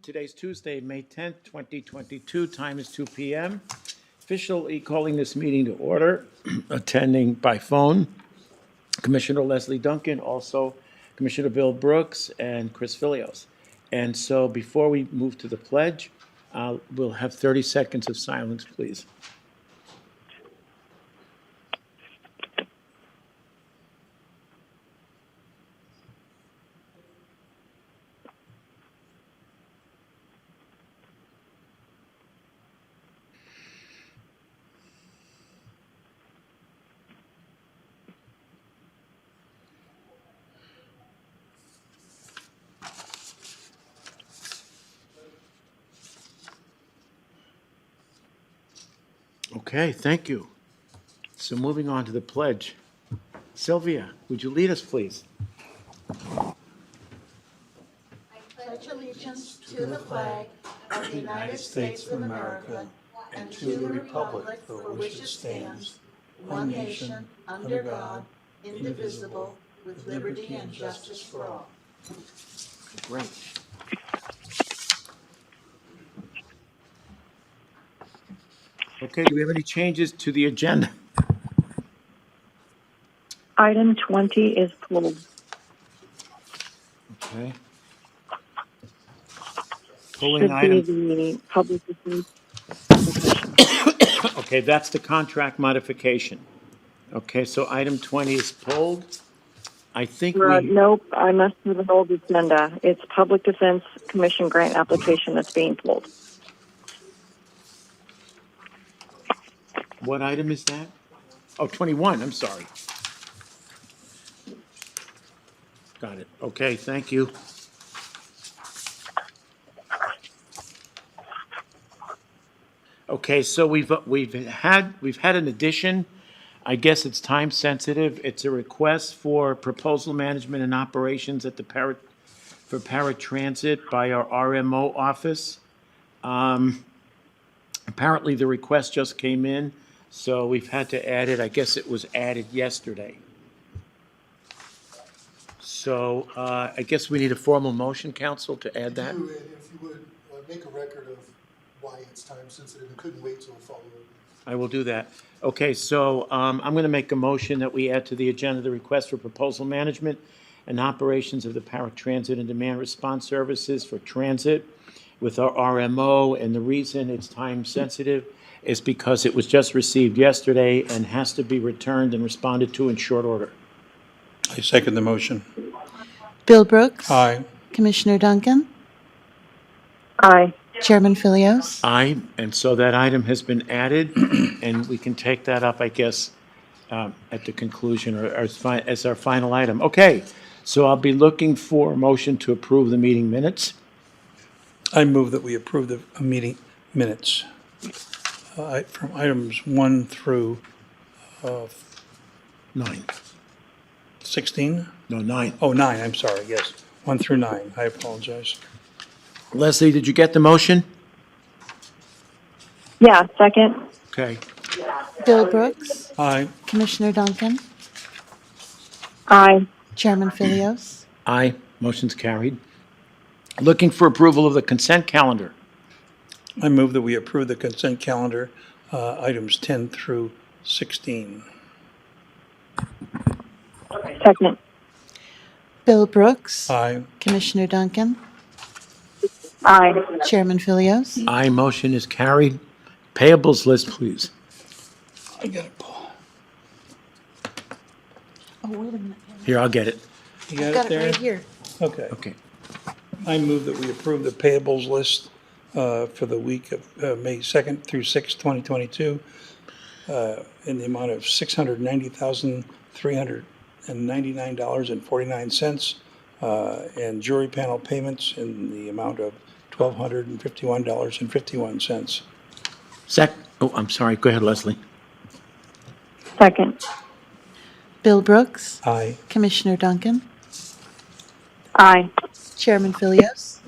Today's Tuesday, May 10th, 2022. Time is 2 p.m. Officially calling this meeting to order. Attending by phone, Commissioner Leslie Duncan, also Commissioner Bill Brooks, and Chris Phillips. And so before we move to the pledge, we'll have 30 seconds of silence, please. Okay, thank you. So moving on to the pledge. Sylvia, would you lead us, please? I pledge allegiance to the flag of the United States of America and to the republic for which it stands, one nation, under God, indivisible, with liberty and justice for all. Great. Okay, do we have any changes to the agenda? Item 20 is pulled. Okay. Pulling Should be item, the public defense. okay, that's the contract modification. Okay, so item 20 is pulled. I think Nope, I must have an old agenda. It's Public Defense Commission grant application that's being pulled. what item is that? Oh, 21, I'm sorry. Got it. Okay, thank you. Okay, so we've had an addition. I guess it's time sensitive. It's a request for proposal management and operations at the paratransit by our RMO office. Apparently the request just came in, so we've had to add it. I guess it was added yesterday. So I guess we need a formal motion, council, to add that. If you would make a record of why it's time sensitive and couldn't wait till the follow-up. I will do that. Okay, so I'm going to make a motion that we add to the agenda the request for proposal management and operations of the paratransit and demand response services for transit with our RMO. And the reason it's time sensitive is because it was just received yesterday and has to be returned and responded to in short order. I second the motion. Bill Brooks. Aye. Commissioner Duncan. Aye. Chairman Phillips. Aye, and so that item has been added, and we can take that up, I guess, at the conclusion or as our final item. Okay, so I'll be looking for a motion to approve the meeting minutes. I move that we approve the meeting minutes from items 1 through 9. 16? No, 9. Oh, 9, I'm sorry, yes. 1 through 9, I apologize. Leslie, did you get the motion? Yeah, second. Okay. Bill Brooks. Aye. Commissioner Duncan. Aye. Chairman Phillips. Aye, motion's carried. Looking for approval of the consent calendar. I move that we approve the consent calendar, items 10 through 16. Second. Bill Brooks. Aye. Commissioner Duncan. Aye. Chairman Phillips. Aye, motion is carried. Payables list, please. I got it, Paul. Oh, wait a minute. Here, I'll get it. You I've got got it it there? right here. Okay. Okay. I move that we approve the payables list for the week of May 2nd through 6th, 2022, in the amount of $690,399.49, and jury panel payments in the amount of $1,251.51. Oh, I'm sorry. Go ahead, Leslie. Second. Bill Brooks. Aye. Commissioner Duncan. Aye. Chairman Phillips.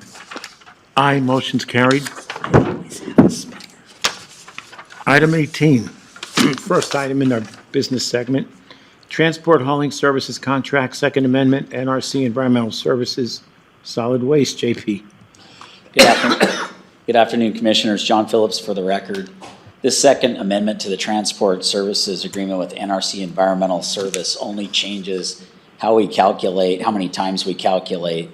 Aye, motion's carried. Item 18, first item in our business segment, Transport Hauling Services Contract, Second Amendment, NRC Environmental Services, Solid Waste, JP. Good afternoon, Commissioners. John Phillips for the record. This second amendment to the Transport Services Agreement with NRC Environmental Service only changes how we calculate, how many times we calculate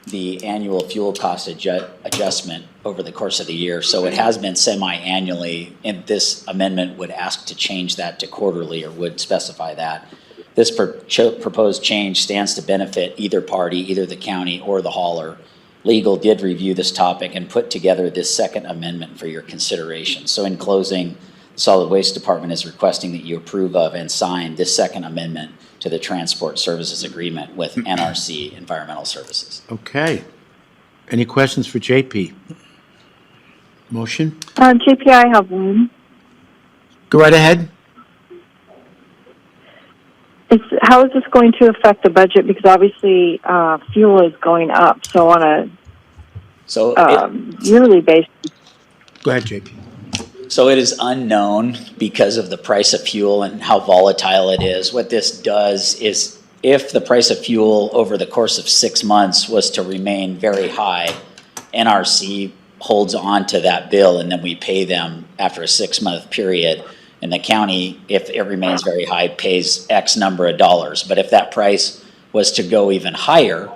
the annual fuel cost adjustment over the course of the year. So it has been semi-annually, and this amendment would ask to change that to quarterly, or would specify that. This proposed change stands to benefit either party, either the county or the hauler. Legal did review this topic and put together this second amendment for your consideration. So in closing, the Solid Waste Department is requesting that you approve of and sign this second amendment to the Transport Services Agreement with NRC Environmental Services. Okay. Any questions for JP? Motion? JP, I have one. Go right ahead. How is this going to affect the budget? Because obviously fuel is going up, so on a yearly basis. Go ahead, JP. So it is unknown because of the price of fuel and how volatile it is. What this does is, if the price of fuel over the course of 6 months was to remain very high, NRC holds on to that bill, and then we pay them after a 6-month period. And the county, if it remains very high, pays X number of dollars. But if that price was to go even higher,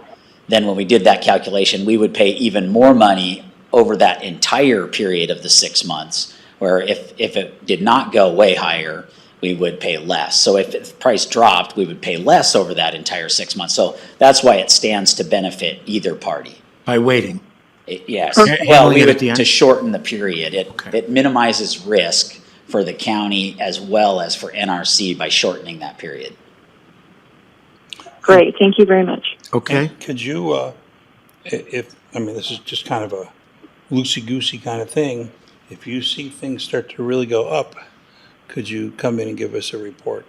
then when we did that calculation, we would pay even more money over that entire period of the 6 months. Where if it did not go way higher, we would pay less. So if the price dropped, we would pay less over that entire 6 months. So that's why it stands to benefit either party. By waiting. Yes. Okay. Well, Handling it at the end? to shorten the period. Okay. It minimizes risk for the county as well as for NRC by shortening that period. Great, thank you very much. Okay. Could you, this is just kind of a loosey-goosey kind of thing. If you see things start to really go up, could you come in and give us a report?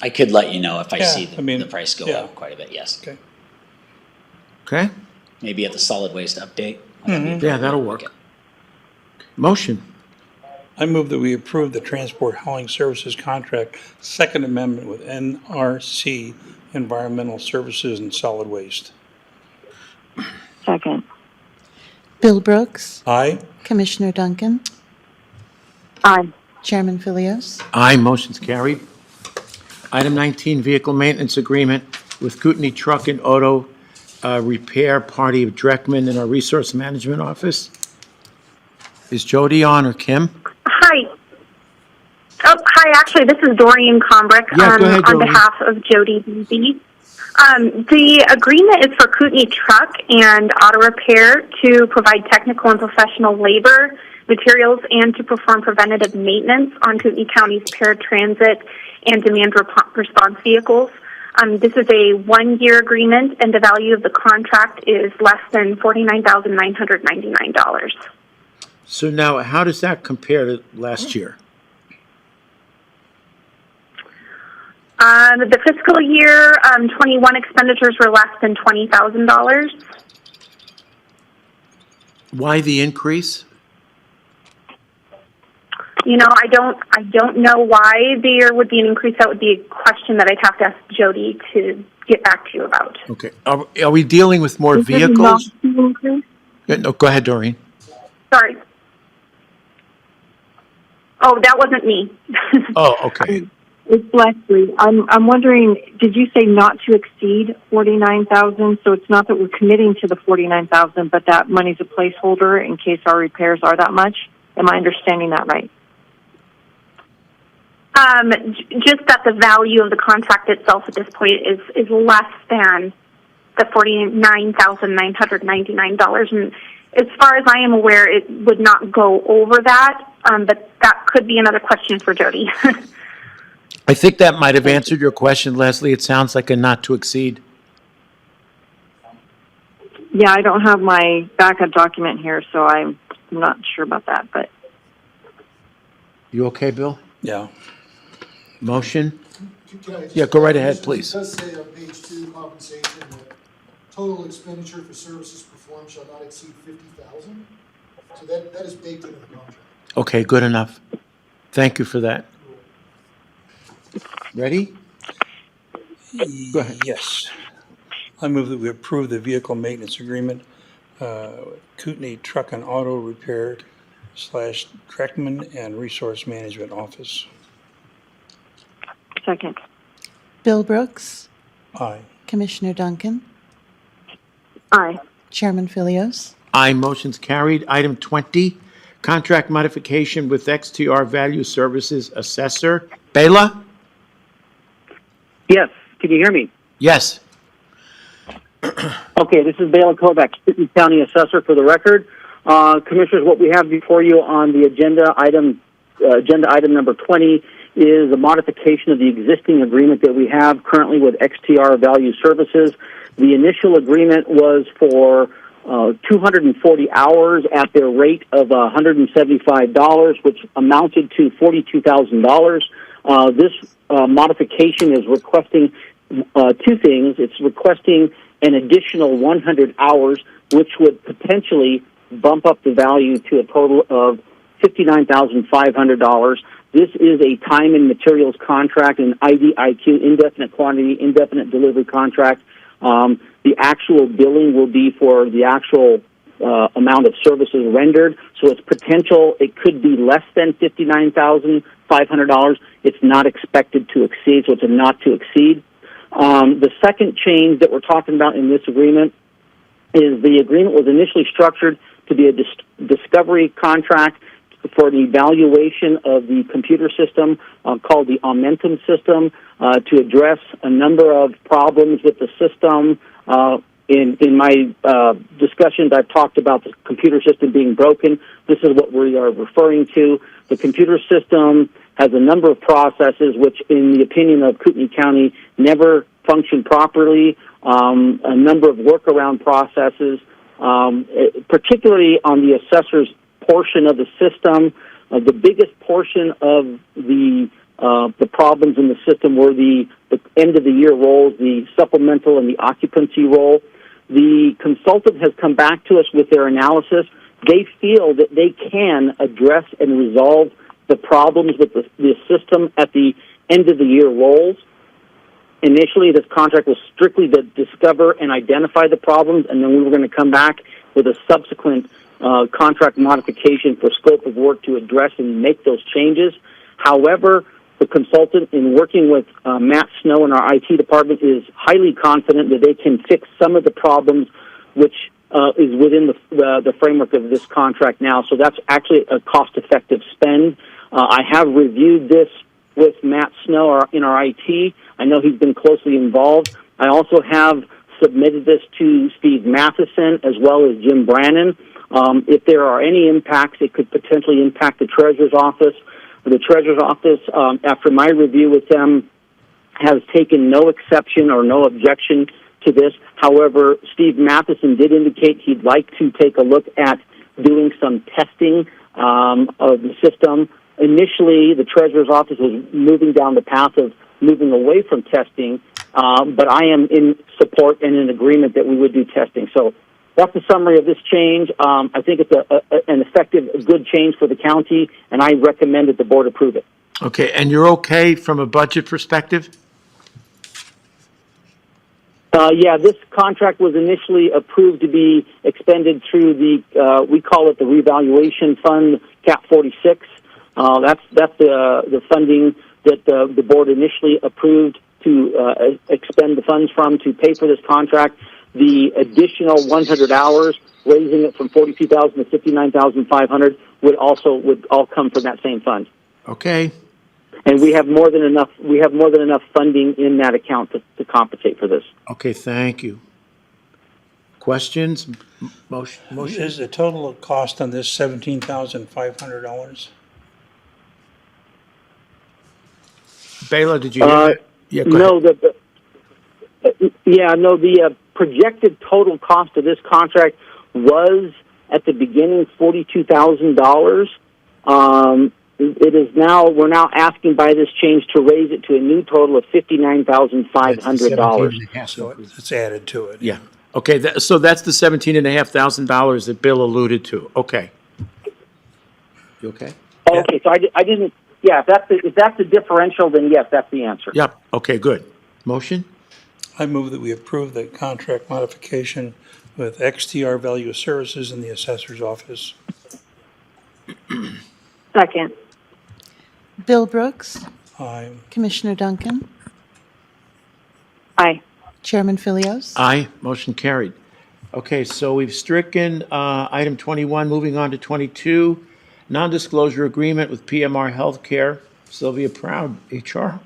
I could let you know if I Yeah, see I mean, the price go yeah. up quite a bit, yes. Okay. Okay. Maybe at the solid waste update. Yeah, that'll work. Motion? I move that we approve the Transport Hauling Services Contract, Second Amendment with NRC Environmental Services and Solid Waste. Second. Bill Brooks, Aye. Commissioner Duncan, Aye. Chairman Phillips. Aye, motion's carried. Item 19, Vehicle Maintenance Agreement with Kootenai Truck and Auto Repair Party of Dreckman in our Resource Management Office. Is Jody on or Kim? Hi. Oh, hi. Actually, this is Doreen Combrick Yeah, go ahead, on Doreen. behalf of Jody Beebe. The agreement is for Kootenai Truck and Auto Repair to provide technical and professional labor, materials, and to perform preventative maintenance on Kootenai County's paratransit and demand response vehicles. This is a 1-year agreement, and the value of the contract is less than $49,999. So now, how does that compare to last year? The fiscal year 21 expenditures were less than $20,000. Why the increase? You know, I don't know why there would be an increase. That would be a question that I'd have to ask Jody to get back to you about. Okay. Are we dealing with more This is vehicles? not an increase? Yeah, no, go ahead, Doreen. Sorry. Oh, that wasn't me. Oh, okay. It's Leslie. I'm wondering, did you say not to exceed 49,000? So it's not that we're committing to the 49,000, but that money's a placeholder in case our repairs are that much? Am I understanding that right? Just that the value of the contract itself at this point is less than the $49,999. And as far as I am aware, it would not go over that, but that could be another question for Jody. I think that might have answered your question, Leslie. It sounds like a not to exceed. Yeah, I don't have my backup document here, so I'm not sure about that, but You okay, Bill? Yeah. Motion? Can I just- Yeah, go right ahead, please. It does say on page 2, compensation, that total expenditure for services performed shall not exceed 50,000. So that is baked into the contract. Okay, good enough. Thank you for that. Ready? Go ahead. Yes. I move that we approve the Vehicle Maintenance Agreement Kootenai Truck and Auto Repair / Dreckman and Resource Management Office. Second. Bill Brooks, Aye. Commissioner Duncan, Aye. Chairman Philios, Aye, motion's carried. Item 20, contract modification with XTR Value Services Assessor. Bela? Yes, can you hear me? Yes. Okay, this is Bela Kovac, Kootenai County Assessor for the record. Commissioners, what we have before you on the agenda item number 20 is a modification of the existing agreement that we have currently with XTR Value Services. The initial agreement was for 240 hours at their rate of $175, which amounted to $42,000. This modification is requesting two things. It's requesting an additional 100 hours, which would potentially bump up the value to a total of $59,500. This is a time and materials contract, an IDIQ, indefinite quantity, indefinite delivery contract. The actual billing will be for the actual amount of services rendered, so it's potential. It could be less than $59,500. It's not expected to exceed, so it's a not to exceed. The second change that we're talking about in this agreement is the agreement was initially structured to be a discovery contract for the evaluation of the computer system called the Momentum system to address a number of problems with the system. In my discussions, I've talked about the computer system being broken. This is what we are referring to. The computer system has a number of processes which, in the opinion of Kootenai County, never function properly, a number of workaround processes, particularly on the assessor's portion of the system. The biggest portion of the problems in the system were the end-of-the-year rolls, the supplemental and the occupancy roll. The consultant has come back to us with their analysis. They feel that they can address and resolve the problems with the system at the end-of-the-year rolls. Initially, this contract was strictly to discover and identify the problems, and then we were going to come back with a subsequent contract modification for scope of work to address and make those changes. However, the consultant, in working with Matt Snow in our IT department, is highly confident that they can fix some of the problems, which is within the framework of this contract now. So that's actually a cost-effective spend. I have reviewed this with Matt Snow in our IT. I know he's been closely involved. I also have submitted this to Steve Matheson as well as Jim Brannon. If there are any impacts, it could potentially impact the Treasurer's Office. The Treasurer's Office, after my review with them, has taken no exception or no objection to this. However, Steve Matheson did indicate he'd like to take a look at doing some testing of the system. Initially, the Treasurer's Office was moving down the path of moving away from testing, but I am in support and in agreement that we would do testing. So that's the summary of this change. I think it's an effective, good change for the county, and I recommend that the board approve it. Okay, and you're okay from a budget perspective? Yeah, this contract was initially approved to be expended through the, we call it the revaluation fund, Cap 46. That's the funding that the board initially approved to expend the funds from to pay for this contract. The additional 100 hours, raising it from $42,000 to $59,500, would all come from that same fund. Okay. And we have more than enough. We have more than enough funding in that account to compensate for this. Okay, thank you. Questions? Motion? Is the total cost on this $17,500? Bela, did you hear that? Yeah, go No, ahead. the projected total cost of this contract was at the beginning $42,000. It is now, we're now asking by this change to raise it to a new total of $59,500. So it's added to it. Yeah. Okay, so that's the $17,500 that Bill alluded to. Okay. You okay? Okay, so I didn't, yeah, if that's the differential, then yes, that's the answer. Yep. Okay, good. Motion? I move that we approve the contract modification with XTR Value Services in the assessor's office. Second. Bill Brooks, Aye. Commissioner Duncan, Aye. Chairman Philios. Aye, motion carried. Okay, so we've stricken item 21, moving on to 22, non-disclosure agreement with PMR Healthcare. Sylvia Proud, HR.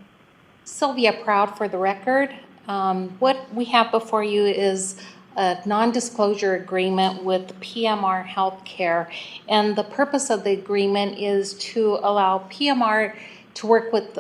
Sylvia Proud for the record. What we have before you is a non-disclosure agreement with PMR Healthcare. And the purpose of the agreement is to allow PMR to work with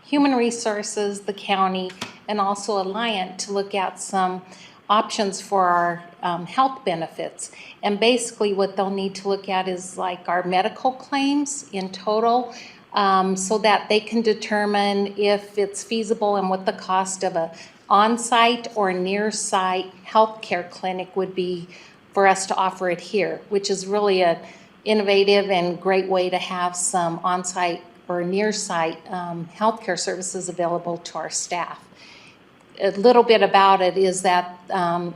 Human Resources, the county, and also Alliant to look at some options for our health benefits. And basically what they'll need to look at is like our medical claims in total, so that they can determine if it's feasible and what the cost of a on-site or near-site healthcare clinic would be for us to offer it here, which is really an innovative and great way to have some on-site or near-site healthcare services available to our staff. A little bit about it is that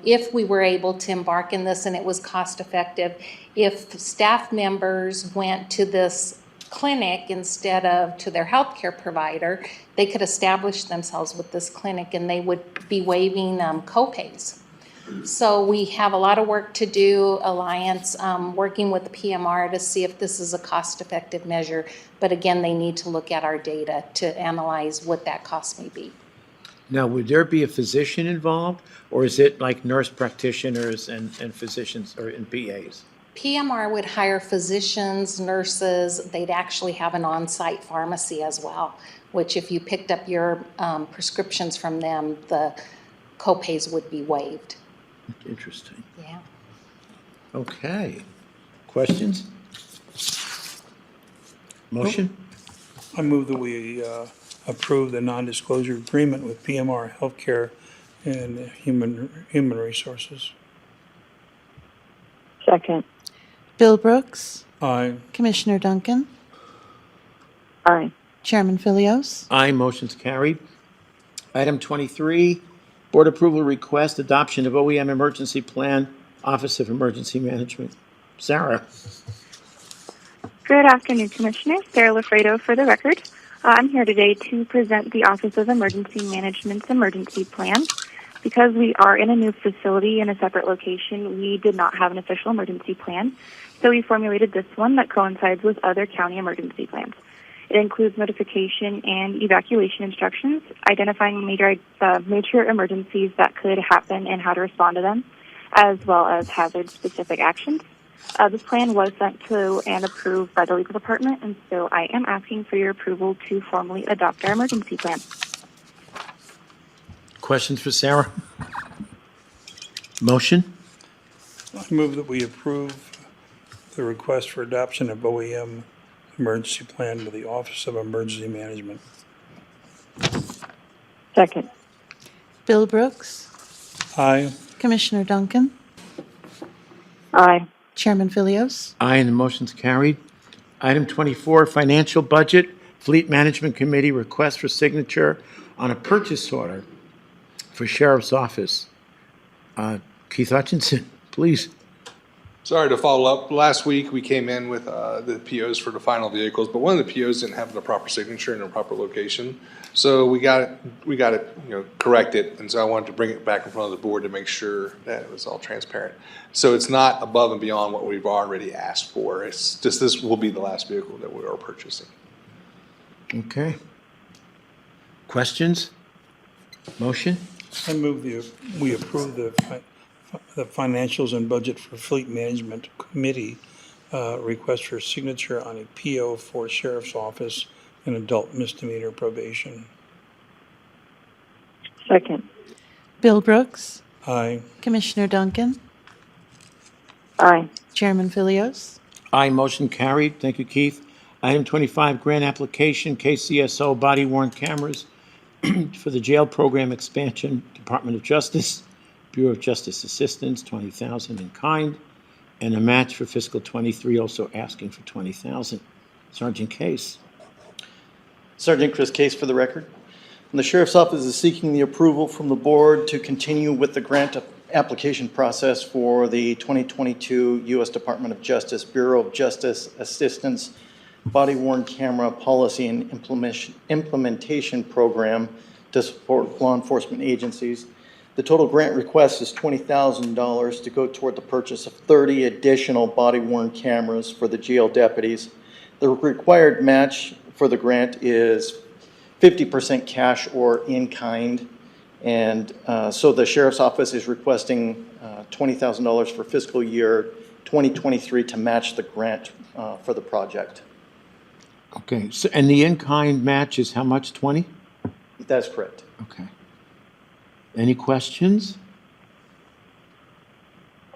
if we were able to embark in this and it was cost effective, if staff members went to this clinic instead of to their healthcare provider, they could establish themselves with this clinic and they would be waiving co-pays. So we have a lot of work to do, Alliance, working with the PMR to see if this is a cost-effective measure. But again, they need to look at our data to analyze what that cost may be. Now, would there be a physician involved, or is it like nurse practitioners and physicians or and PAs? PMR would hire physicians, nurses. They'd actually have an on-site pharmacy as well, which if you picked up your prescriptions from them, the co-pays would be waived. Interesting. Yeah. Okay. Questions? Motion? I move that we approve the non-disclosure agreement with PMR Healthcare and Human Resources. Second. Bill Brooks, Aye. Commissioner Duncan, Aye. Chairman Philios. Aye, motion's carried. Item 23, board approval request, adoption of OEM emergency plan, Office of Emergency Management. Sarah? Good afternoon, Commissioners. Sarah Lafredo for the record. I'm here today to present the Office of Emergency Management's emergency plan. Because we are in a new facility in a separate location, we did not have an official emergency plan, so we formulated this one that coincides with other county emergency plans. It includes notification and evacuation instructions, identifying major emergencies that could happen and how to respond to them, as well as hazard-specific actions. This plan was sent to and approved by the legal department, and so I am asking for your approval to formally adopt our emergency plan. Questions for Sarah? Motion? I move that we approve the request for adoption of OEM emergency plan to the Office of Emergency Management. Second. Bill Brooks, Aye. Commissioner Duncan, Aye. Chairman Philios. Aye, and the motion's carried. Item 24, financial budget, Fleet Management Committee request for signature on a purchase order for Sheriff's Office. Keith Hutcheson, please. Sorry to follow up. Last week, we came in with the POs for the final vehicles, but one of the POs didn't have the proper signature in the proper location. So we got it, corrected, and so I wanted to bring it back in front of the board to make sure that it was all transparent. So it's not above and beyond what we've already asked for. It's just this will be the last vehicle that we are purchasing. Okay. Questions? Motion? I move we approve the financials and budget for Fleet Management Committee request for signature on a PO for Sheriff's Office and adult misdemeanor probation. Second. Bill Brooks, Aye. Commissioner Duncan, Aye. Chairman Philios. Aye, motion carried. Thank you, Keith. Item 25, grant application, KCSO body-worn cameras for the jail program expansion, Department of Justice, Bureau of Justice Assistance, $20,000 in kind, and a match for fiscal 23, also asking for $20,000. Sergeant Case. Sergeant Chris Case for the record. And the Sheriff's Office is seeking the approval from the board to continue with the grant application process for the 2022 U.S. Department of Justice Bureau of Justice Assistance Body-Worn Camera Policy and Implementation Program to support law enforcement agencies. The total grant request is $20,000 to go toward the purchase of 30 additional body-worn cameras for the jail deputies. The required match for the grant is 50% cash or in-kind. And so the Sheriff's Office is requesting $20,000 for fiscal year 2023 to match the grant for the project. Okay, so, and the in-kind match is how much, 20? That's correct. Okay. Any questions?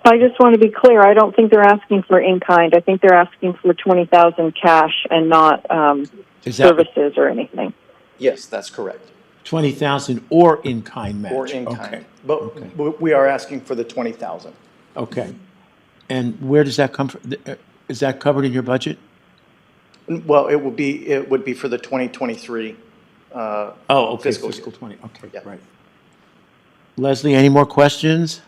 I just want to be clear. I don't think they're asking for in-kind. I think they're asking for 20,000 cash and not Is that services or anything. Yes, that's correct. 20,000 or in-kind match? Or in-kind. Okay. But Okay. we are asking for the 20,000. Okay. And where does that come from? Is that covered in your budget? Well, it would be for the 2023. Oh, okay, Fiscal fiscal 20, okay, Yeah. right. Leslie, any more questions?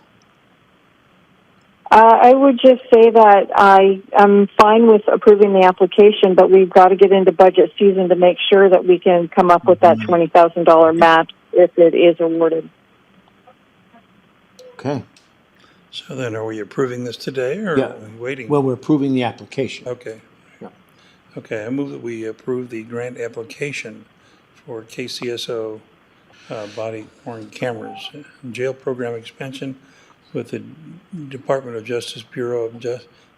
I would just say that I am fine with approving the application, but we've got to get into budget season to make sure that we can come up with that $20,000 match if it is awarded. Okay. So then are we approving this today or Yeah. are we waiting? Well, we're approving the application. Okay. Yeah. Okay, I move that we approve the grant application for KCSO body-worn cameras, jail program expansion with the Department of Justice Bureau of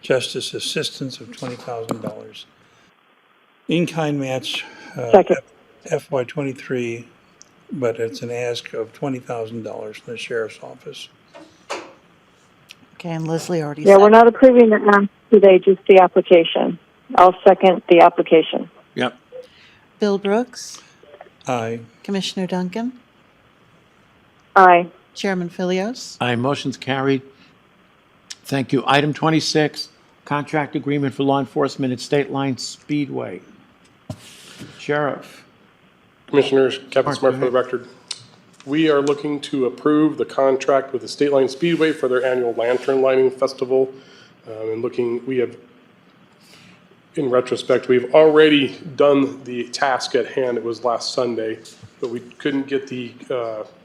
Justice Assistance of $20,000. In-kind match, Second. FY '23, but it's an ask of $20,000 from the Sheriff's Office. Okay, and Leslie already Yeah, said. we're not approving it now today, just the application. I'll second the application. Yep. Bill Brooks, Aye. Commissioner Duncan, Aye. Chairman Philios. Aye, motion's carried. Thank you. Item 26, contract agreement for law enforcement at State Line Speedway. Sheriff. Commissioners, Captain Mark, Smart go for the record. We are looking to approve the contract with the State Line Speedway for their annual lantern lighting festival. We have, in retrospect, we've already done the task at hand. It was last Sunday, but we couldn't get the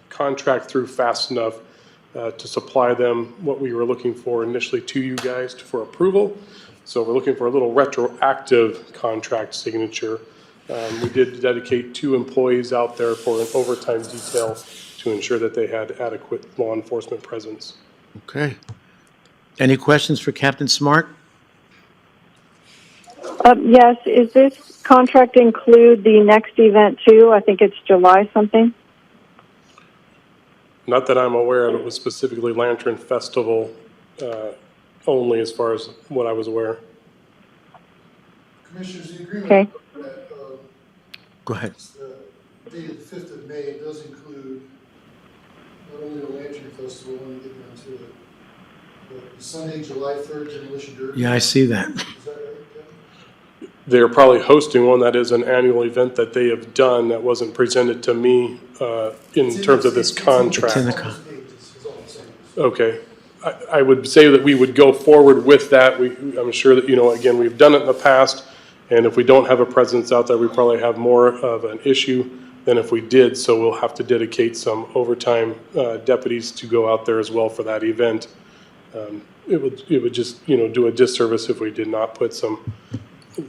contract through fast enough to supply them what we were looking for initially to you guys for approval. So we're looking for a little retroactive contract signature. We did dedicate 2 employees out there for an overtime detail to ensure that they had adequate law enforcement presence. Okay. Any questions for Captain Smart? Yes, is this contract include the next event too? I think it's July something. Not that I'm aware of, it was specifically Lantern Festival only as far as what I was aware. Commissioners, the agreement Okay. that, Go ahead. dated the 5th of May does include not only the Lantern Festival, when we get down to it, but Sunday, July 3rd, Demolition Derby. Yeah, I see that. Is that right, Kevin? They're probably hosting one that is an annual event that they have done that wasn't presented to me in terms of this contract. It's in the Is all I'm saying. Okay. I would say that we would go forward with that. I'm sure that, again, we've done it in the past, and if we don't have a presence out there, we probably have more of an issue than if we did, so we'll have to dedicate some overtime deputies to go out there as well for that event. It would just, do a disservice if we did not put some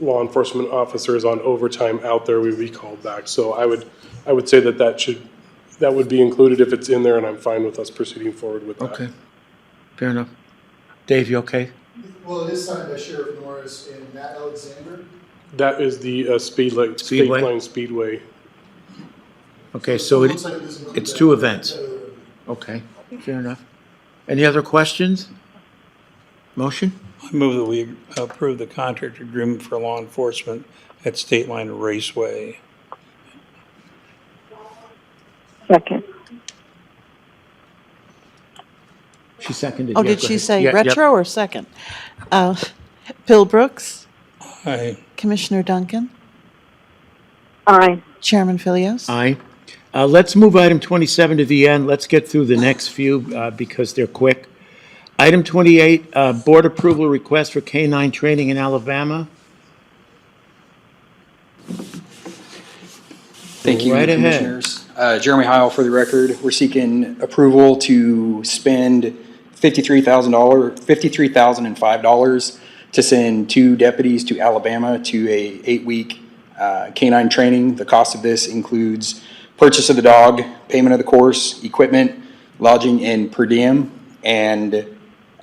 law enforcement officers on overtime out there. We would be called back. So I would say that would be included if it's in there, and I'm fine with us proceeding forward with that. Okay. Fair enough. Dave, you okay? Well, it is signed by Sheriff Norris and Matt Alexander. That is the State Speedway? Line Speedway. Okay, so It looks like it does include it's that. 2 events. Okay, fair enough. Any other questions? Motion? I move that we approve the contract agreement for law enforcement at State Line Raceway. Second. She seconded. Oh, Yeah, did go she ahead. say Yeah, yep. retro or second? Bill Brooks, Aye. Commissioner Duncan, Aye. Chairman Philios. Aye. Let's move item 27 to the end. Let's get through the next few because they're quick. Item 28, board approval request for K-9 training in Alabama. Thank you, Right ahead. Commissioners. Jeremy Heil for the record. We're seeking approval to spend $53,005 to send 2 deputies to Alabama to a 8-week K-9 training. The cost of this includes purchase of the dog, payment of the course, equipment, lodging, and per diem. And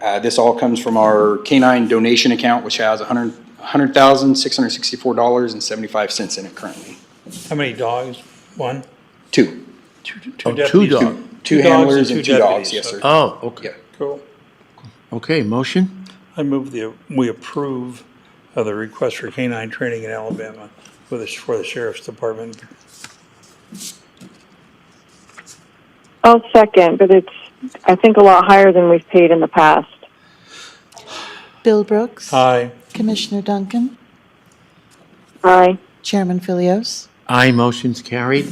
this all comes from our K-9 donation account, which has $100,664.75 in it currently. How many dogs? One? 2. Two Oh, deputies? 2 dogs. 2 dogs handlers and and 2 2 dogs, deputies, yes, sir. Oh, okay. Yeah. Cool. Okay, motion? I move we approve of the request for K-9 training in Alabama for the Sheriff's Department. I'll second, but it's, I think, a lot higher than we've paid in the past. Bill Brooks. Aye. Commissioner Duncan. Aye. Chairman Phillips. Aye, motion's carried.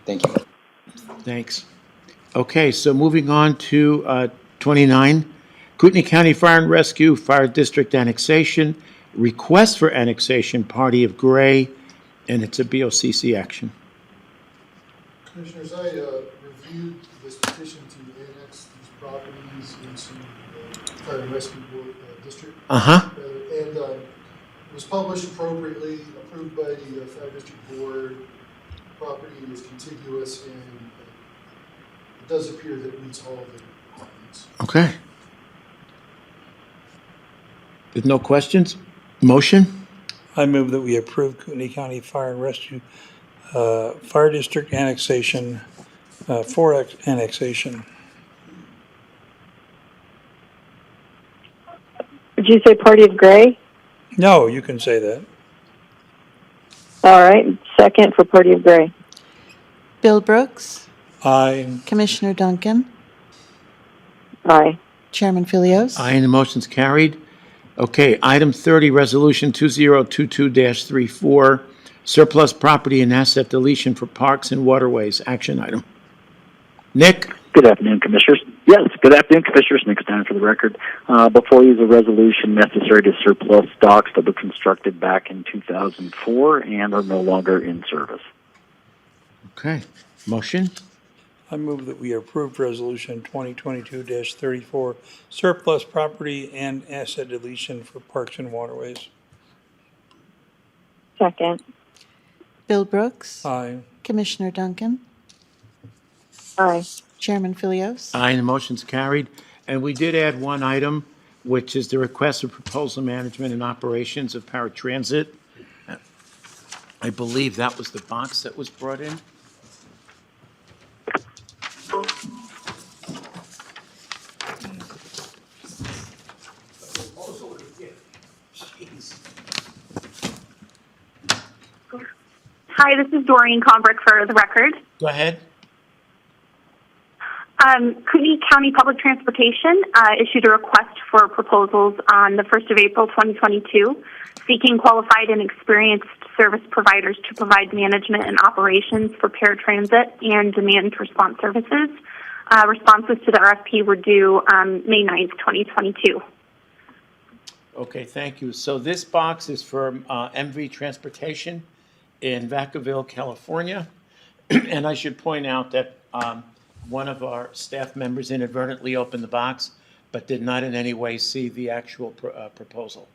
Thank you. Thanks. Okay, so moving on to 29, Kootenai County Fire and Rescue Fire District Annexation, request for annexation, Party of Gray, and it's a BOCC action. Commissioners, I reviewed this petition to annex these properties into the Fire and Rescue Board District. Uh-huh. And it was published appropriately, approved by the Fire District Board. Property is contiguous, and it does appear that it meets all of the requirements. Okay. With no questions? Motion? I move that we approve Kootenai County Fire and Rescue Fire District annexation, for annexation. Did you say Party of Gray? No, you can say that. All right, second for Party of Gray. Bill Brooks. Aye. Commissioner Duncan. Aye. Chairman Phillips. Aye, and the motion's carried. Okay, item 30, Resolution 2022-34, surplus property and asset deletion for parks and waterways, action item. Nick? Good afternoon, Commissioners. Yes, good afternoon, Commissioners. Nick Stein for the record. Before you is a resolution necessary to surplus docks that were constructed back in 2004 and are no longer in service. Okay, motion? I move that we approve Resolution 2022-34, surplus property and asset deletion for parks and waterways. Second. Bill Brooks. Aye. Commissioner Duncan. Aye. Chairman Phillips. Aye, and the motion's carried. And we did add one item, which is the request for proposal management and operations of paratransit. I believe that was the box that was brought in. Hi, this is Doreen Combrick for the record. Go ahead. Kootenai County Public Transportation issued a request for proposals on the 1st of April 2022, seeking qualified and experienced service providers to provide management and operations for paratransit and demand response services. Responses to the RFP were due May 9th, 2022. Okay, thank you. So this box is for MV Transportation in Vacaville, California. And I should point out that one of our staff members inadvertently opened the box, but did not in any way see the actual proposal.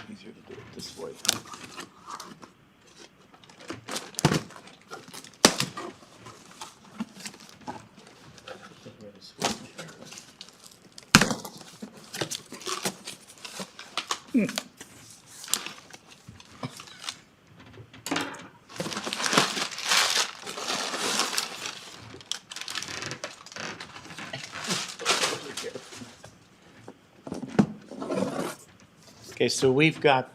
Easier to do it this way. Okay, so we've got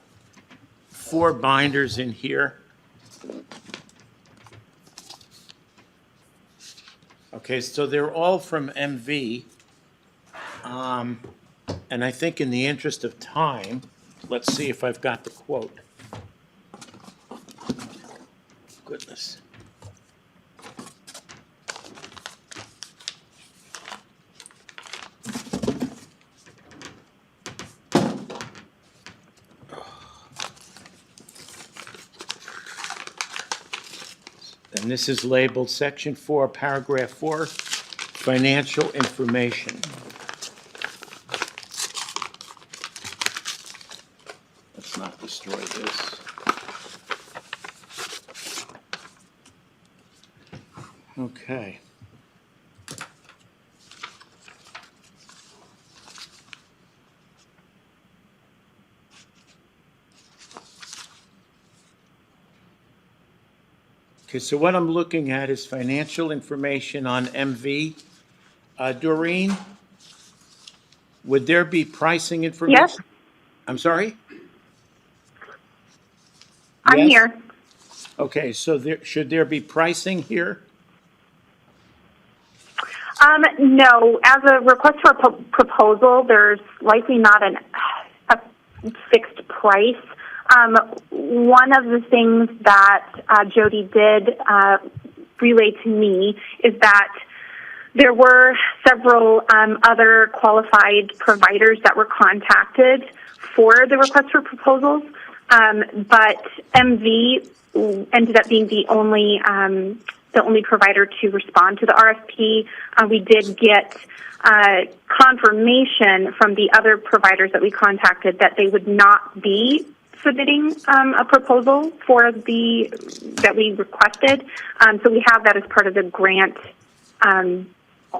4 binders in here. Okay, so they're all from MV. And I think in the interest of time, let's see if I've got the quote. Goodness. And this is labeled Section 4, Paragraph 4, Financial Information. Let's not destroy this. Okay. Okay, so what I'm looking at is financial information on MV. Doreen, would there be pricing information? Yes. I'm sorry? I'm Yes? here. Okay, so should there be pricing here? No, as a request for a proposal, there's likely not a fixed price. One of the things that Jody did relay to me is that there were several other qualified providers that were contacted for the request for proposals, but MV ended up being the only provider to respond to the RFP. We did get confirmation from the other providers that we contacted that they would not be submitting a proposal that we requested. So we have that as part of the grant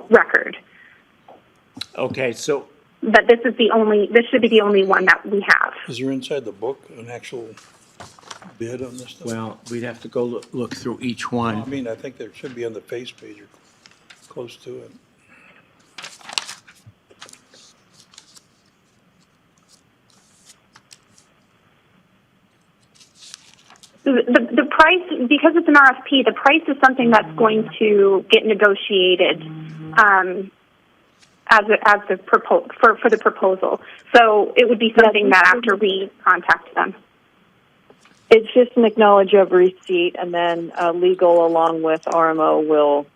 record. Okay, so, But this should be the only one that we have. Is there inside the book an actual bid on this stuff? well, we'd have to go look through each I one. mean, I think there should be on the face page or close to it. The price, because it's an RFP, the price is something that's going to get negotiated for the proposal. So it would be something that after we contact them. It's just an acknowledge of receipt, and then legal along with RMO will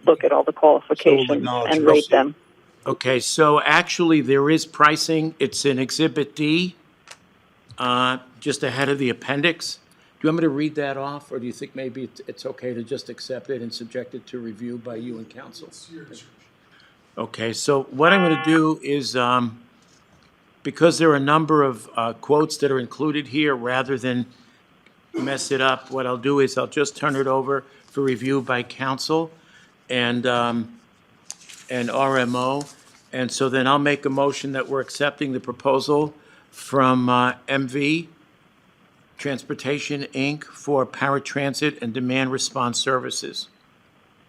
look at all the qualifications acknowledge and rate receipt. them. Okay, so actually, there is pricing. It's in Exhibit D, just ahead of the appendix. Do you want me to read that off, or do you think maybe it's okay to just accept it and subject it to review by you and council? Okay, so what I'm going to do is, because there are a number of quotes that are included here, rather than mess it up, what I'll do is I'll just turn it over for review by council and RMO. And so then I'll make a motion that we're accepting the proposal from MV Transportation, Inc. for paratransit and demand response services.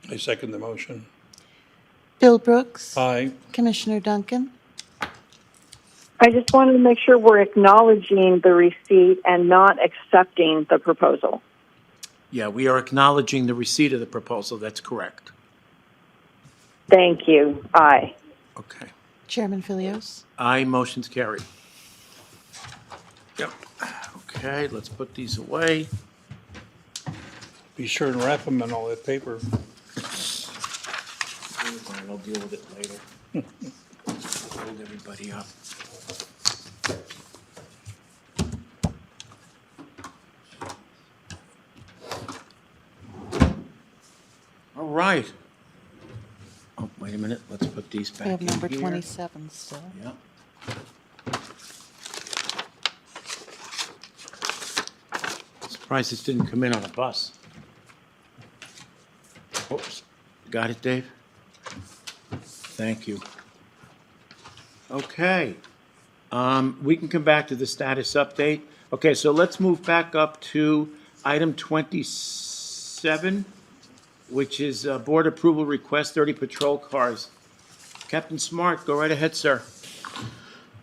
I second the motion. Bill Brooks. Aye. Commissioner Duncan. I just wanted to make sure we're acknowledging the receipt and not accepting the proposal. Yeah, we are acknowledging the receipt of the proposal. That's correct. Thank you. Aye. Okay. Chairman Phillips. Aye, motion's carried. Yep. Okay, let's put these away. Be sure and wrap them in all that paper. I'll deal with it later. Hold everybody up. All right. Oh, wait a minute, let's put these back We in have number here. 27 still. Yep. Surprised this didn't come in on a bus. Oops, got it, Dave? Thank you. Okay, we can come back to the status update. Okay, so let's move back up to item 27, which is board approval request 30 patrol cars. Captain Smart, go right ahead, sir.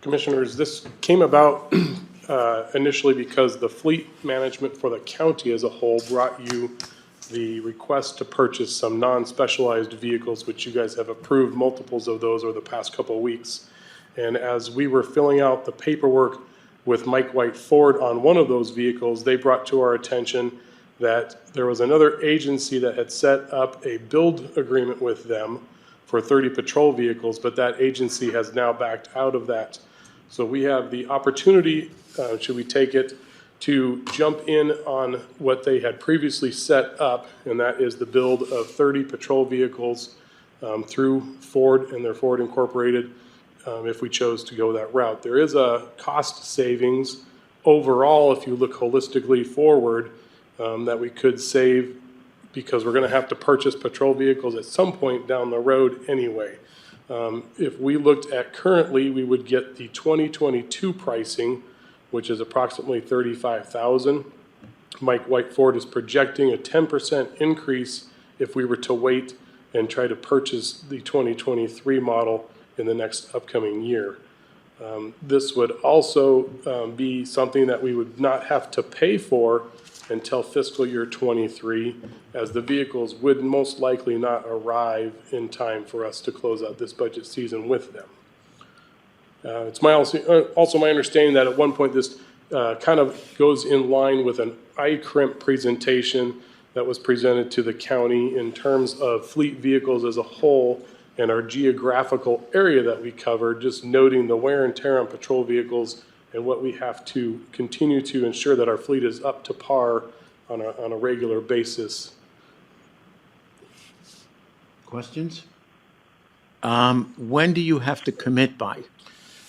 Commissioners, this came about initially because the fleet management for the county as a whole brought you the request to purchase some non-specialized vehicles, which you guys have approved multiples of those over the past couple of weeks. And as we were filling out the paperwork with Mike White Ford on one of those vehicles, they brought to our attention that there was another agency that had set up a build agreement with them for 30 patrol vehicles, but that agency has now backed out of that. So we have the opportunity, should we take it, to jump in on what they had previously set up, and that is the build of 30 patrol vehicles through Ford and their Ford Incorporated, if we chose to go that route. There is a cost savings overall, if you look holistically forward, that we could save because we're gonna have to purchase patrol vehicles at some point down the road anyway. If we looked at currently, we would get the 2022 pricing, which is approximately $35,000. Mike White Ford is projecting a 10% increase if we were to wait and try to purchase the 2023 model in the next upcoming year. This would also be something that we would not have to pay for until fiscal year 23, as the vehicles would most likely not arrive in time for us to close out this budget season with them. It's also my understanding that at one point this kind of goes in line with an ICRIMP presentation that was presented to the county in terms of fleet vehicles as a whole and our geographical area that we cover, just noting the wear and tear on patrol vehicles and what we have to continue to ensure that our fleet is up to par on a regular basis. Questions? When do you have to commit by?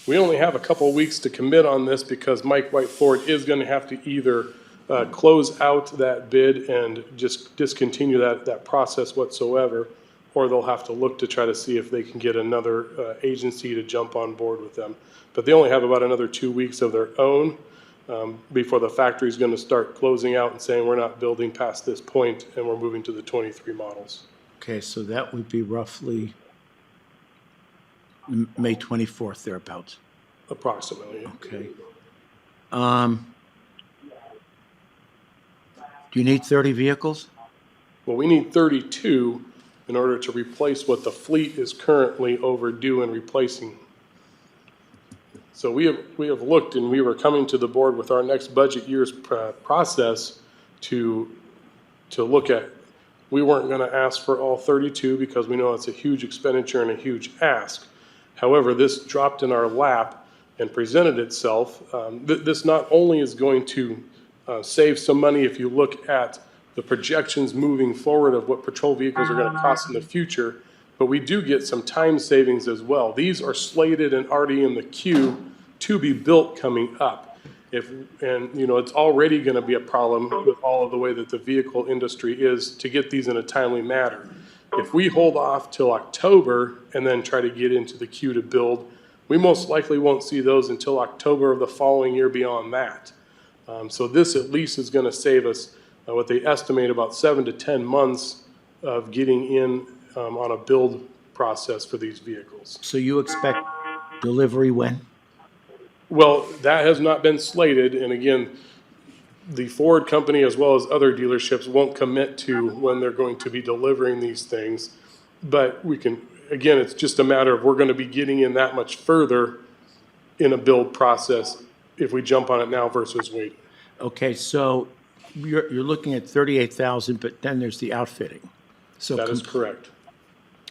We only have a couple of weeks to commit on this because Mike White Ford is going to have to either close out that bid and just discontinue that process whatsoever, or they'll have to look to try to see if they can get another agency to jump on board with them. But they only have about another 2 weeks of their own before the factory's going to start closing out and saying we're not building past this point and we're moving to the 23 models. Okay, so that would be roughly May 24th, thereabouts. Approximately. Okay. Do you need 30 vehicles? Well, we need 32 in order to replace what the fleet is currently overdue in replacing. So we have looked, and we were coming to the board with our next budget year's process to look at. We weren't going to ask for all 32 because we know it's a huge expenditure and a huge ask. However, this dropped in our lap and presented itself. This not only is going to save some money if you look at the projections moving forward of what patrol vehicles are going to cost in the future, but we do get some time savings as well. These are slated and already in the queue to be built coming up. It's already going to be a problem with all of the way that the vehicle industry is to get these in a timely manner. If we hold off till October and then try to get into the queue to build, we most likely won't see those until October of the following year beyond that. So this at least is going to save us what they estimate about 7 to 10 months of getting in on a build process for these vehicles. So you expect delivery when? Well, that has not been slated, and again, the Ford company as well as other dealerships won't commit to when they're going to be delivering these things. But we can, again, it's just a matter of we're going to be getting in that much further in a build process if we jump on it now versus waiting. Okay, so you're looking at 38,000, but then there's the outfitting. So That is correct.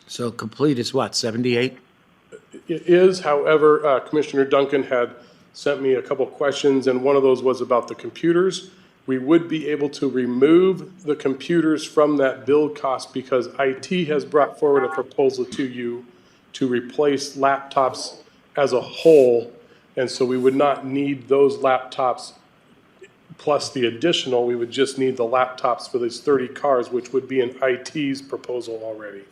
So complete is what, 78? It is, however, Commissioner Duncan had sent me a couple questions, and one of those was about the computers. We would be able to remove the computers from that build cost because IT has brought forward a proposal to you to replace laptops as a whole, and so we would not need those laptops plus the additional. We would just need the laptops for these 30 cars, which would be in IT's proposal already.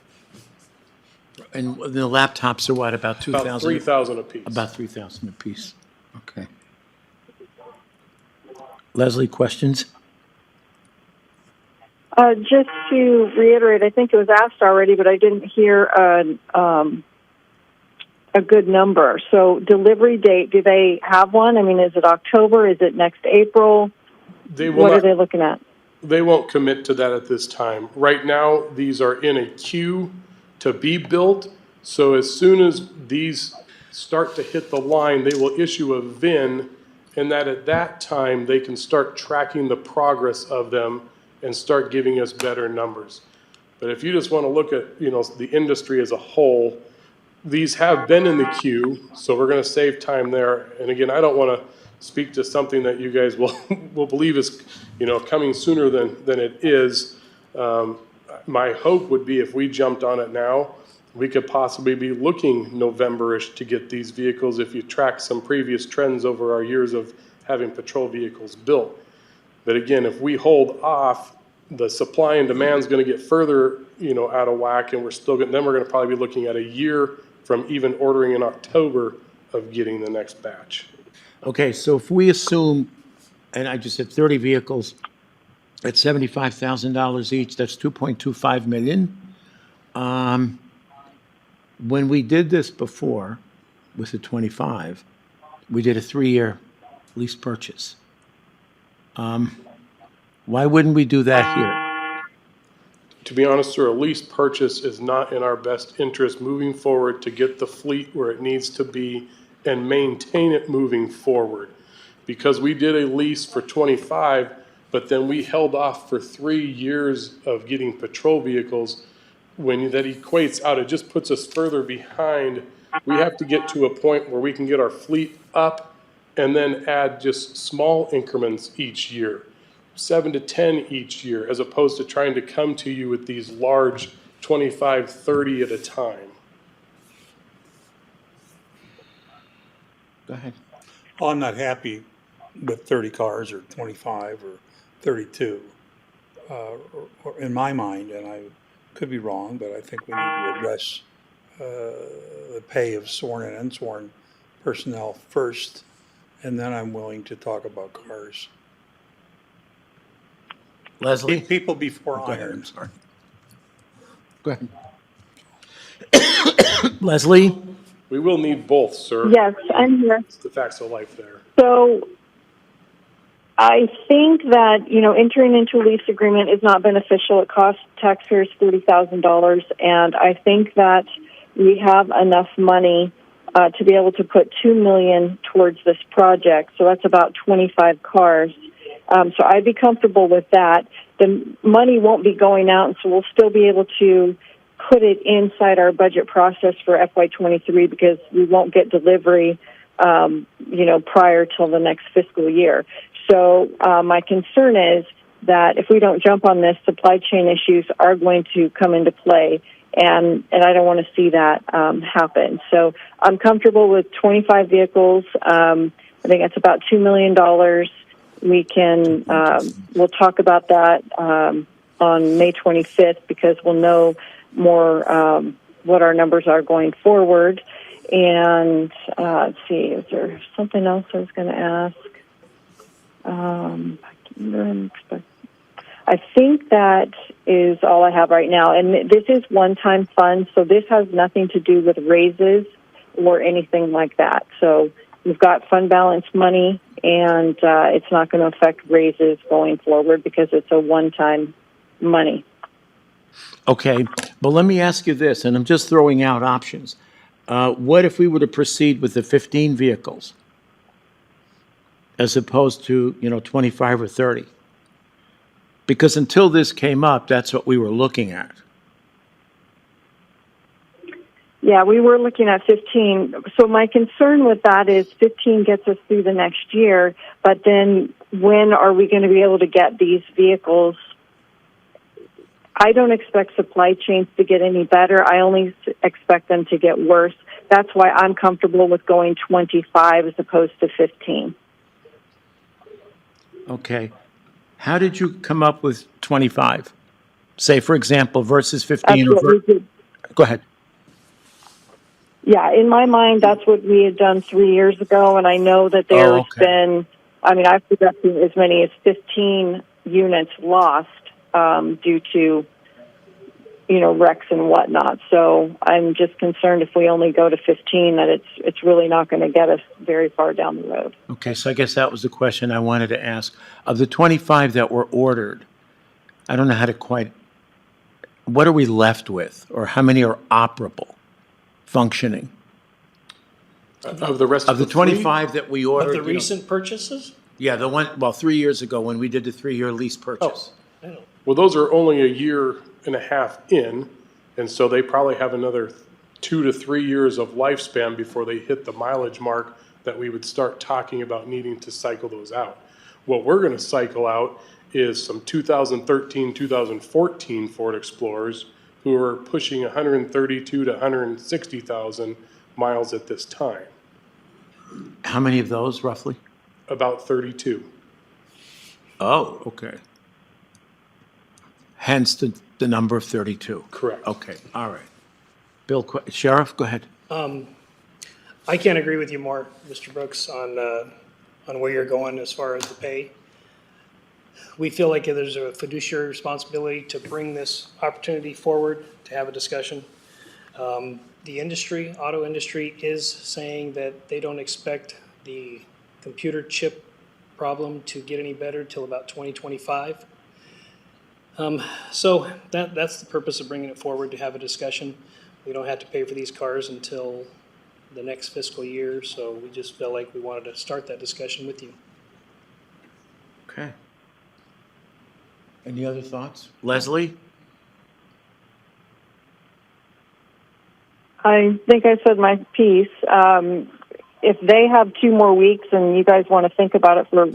And the laptops are what, about 2,000? About 3,000 apiece. About 3,000 apiece. Okay. Leslie, questions? Just to reiterate, I think it was asked already, but I didn't hear a good number. So delivery date, do they have one? I mean, is it October? Is it next April? What are they looking at? they won't commit to that at this time. Right now, these are in a queue to be built. So as soon as these start to hit the line, they will issue a VIN, and that at that time, they can start tracking the progress of them and start giving us better numbers. But if you just want to look at, the industry as a whole, these have been in the queue, so we're going to save time there. And again, I don't want to speak to something that you guys will will believe is, coming sooner than it is. My hope would be if we jumped on it now, we could possibly be looking November-ish to get these vehicles if you track some previous trends over our years of having patrol vehicles built. But again, if we hold off, the supply and demand is going to get further, out of whack, and then we're going to probably be looking at a year from even ordering in October of getting the next batch. Okay, so if we assume, and I just said 30 vehicles at $75,000 each, that's 2.25 million. When we did this before with the 25, we did a 3-year lease purchase. Why wouldn't we do that here? To be honest, sir, a lease purchase is not in our best interest moving forward to get the fleet where it needs to be and maintain it moving forward. Because we did a lease for 25, but then we held off for 3 years of getting patrol vehicles. When that equates out, it just puts us further behind. We have to get to a point where we can get our fleet up and then add just small increments each year. 7 to 10 each year, as opposed to trying to come to you with these large 25, 30 at a time. Go ahead. Well, I'm not happy with 30 cars or 25 or 32. Or in my mind, and I could be wrong, but I think we need to address the pay of sworn and unsworn personnel first, and then I'm willing to talk about cars. Leslie? People before Go ahead, I'm iron. sorry. Go ahead. Leslie? We will need both, sir. Yes, I'm here. It's the facts of life there. So I think that, entering into a lease agreement is not beneficial. It costs taxpayers $30,000, and I think that we have enough money to be able to put $2 million towards this project. So that's about 25 cars. So I'd be comfortable with that. The money won't be going out, and so we'll still be able to put it inside our budget process for FY23 because we won't get delivery, prior till the next fiscal year. So my concern is that if we don't jump on this, supply chain issues are going to come into play, and I don't want to see that happen. So I'm comfortable with 25 vehicles. I think that's about $2 million. We can, we'll talk about that on May 25th because we'll know more what our numbers are going forward. And let's see, is there something else I was going to ask? I think that is all I have right now. And this is one-time fund, so this has nothing to do with raises or anything like that. So we've got fund balance money, and it's not going to affect raises going forward because it's a one-time money. Okay, but let me ask you this, and I'm just throwing out options. What if we were to proceed with the 15 vehicles as opposed to, 25 or 30? Because until this came up, that's what we were looking at. Yeah, we were looking at 15. So my concern with that is 15 gets us through the next year, but then when are we going to be able to get these vehicles? I don't expect supply chains to get any better. I only expect them to get worse. That's why I'm comfortable with going 25 as opposed to 15. Okay. How did you come up with 25? Say, for example, versus 15? That's what we did. Go ahead. Yeah, in my mind, that's what we had done 3 years ago, and I know that there's been, I've projected as many as 15 units lost due to, wrecks and whatnot. So I'm just concerned if we only go to 15 that it's really not going to get us very far down the road. Okay, so I guess that was the question I wanted to ask. Of the 25 that were ordered, I don't know how to quite, what are we left with? Or how many are operable, functioning? Of the rest Of the fleet? 25 that we ordered? Of the you know- recent purchases? Yeah, the one, well, 3 years ago when we did the 3-year lease purchase. I don't- Well, those are only a year and a half in, and so they probably have another 2 to 3 years of lifespan before they hit the mileage mark that we would start talking about needing to cycle those out. What we're gonna cycle out is some 2013, 2014 Ford Explorers who are pushing 132 to 160,000 miles at this time, How many of those roughly? about 32. Oh, okay. Hence the number of 32. Correct. Okay, all right. Bill, Sheriff, go ahead. I can't agree with you more, Mr. Brooks, on where you're going as far as the pay. We feel like there's a fiduciary responsibility to bring this opportunity forward, to have a discussion. The industry, auto industry, is saying that they don't expect the computer chip problem to get any better till about 2025. So that's the purpose of bringing it forward, to have a discussion. We don't have to pay for these cars until the next fiscal year, so we just felt like we wanted to start that discussion with you. Okay. Any other thoughts? Leslie? I think I said my piece. If they have 2 more weeks and you guys want to think about it for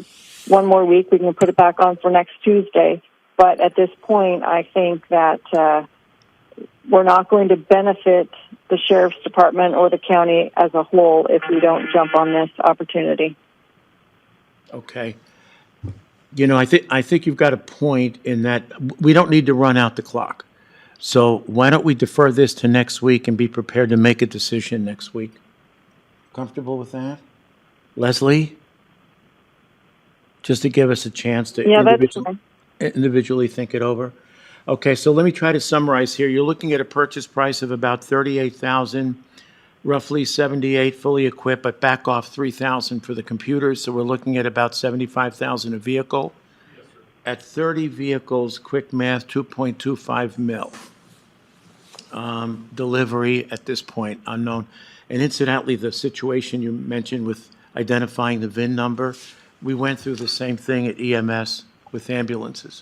1 more week, we can put it back on for next Tuesday. But at this point, I think that we're not going to benefit the sheriff's department or the county as a whole if we don't jump on this opportunity. Okay. You know, I think you've got a point in that we don't need to run out the clock. So why don't we defer this to next week and be prepared to make a decision next week? Comfortable with that? Leslie? Just to give us a chance to Yeah, that's fine. individually think it over. Okay, so let me try to summarize here. You're looking at a purchase price of about $38,000, roughly 78 fully equipped, but back off 3,000 for the computers. So we're looking at about 75,000 a vehicle. At 30 vehicles, quick math, 2.25 mil. Delivery at this point, unknown. And incidentally, the situation you mentioned with identifying the VIN number, we went through the same thing at EMS with ambulances.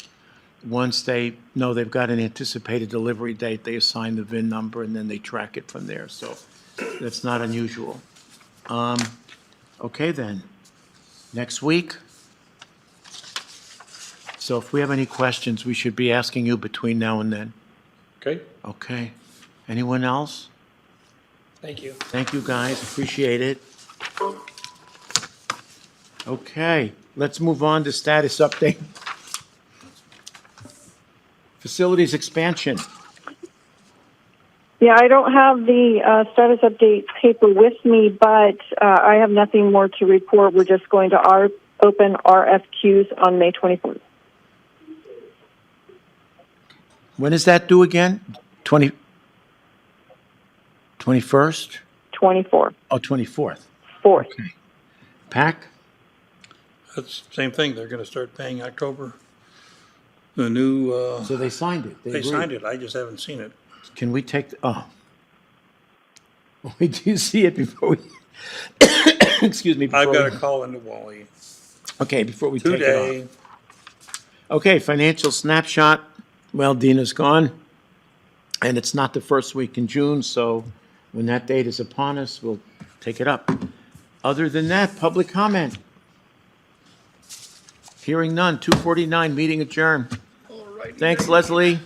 Once they know they've got an anticipated delivery date, they assign the VIN number and then they track it from there. So that's not unusual. Okay then, next week. So if we have any questions, we should be asking you between now and then. Okay? Okay. Anyone else? Thank you. Thank you, guys. Appreciate it. Okay, let's move on to status update. Facilities expansion. Yeah, I don't have the status update paper with me, but I have nothing more to report. We're just going to open RFQs on May 24th. When is that due again? 21st? 24th. Oh, 24th. 4th. Okay. PAC? That's the same thing. They're going to start paying October. The new, So they signed it. they agreed. signed it. I just haven't seen it. Can we take, wait, do you see it before we, excuse me. I've before got we- to call into Wally Okay, before we take it today. off. Okay, financial snapshot. Well, Dina's gone, and it's not the first week in June, so when that date is upon us, we'll take it up. Other than that, public comment. Hearing none, 2:49, meeting adjourned. Thanks, Leslie.